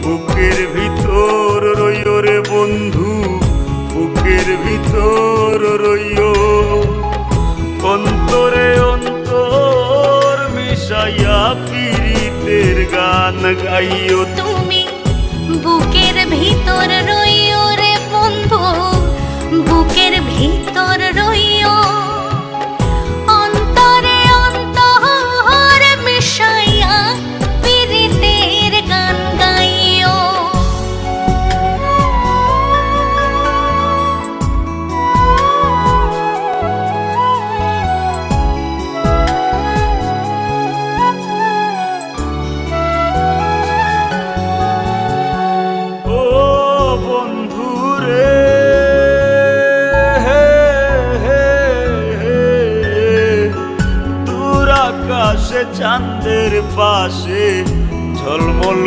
বুকের ভিতর রইও রে বন্ধু, বুকের ভিতর রইও, অন্তরে অন্তর মিশাইয়া পীড়িতের গান গাইও। তুমি বুকের ভিতর রইও রে বন্ধু, বুকের ভিতর রইও, অন্তরে অন্তর মিশাইয়া পীড়িতের গান গাইও। ও বন্ধু রে, দূর আকাশে চাঁদের পাশে ঝলমল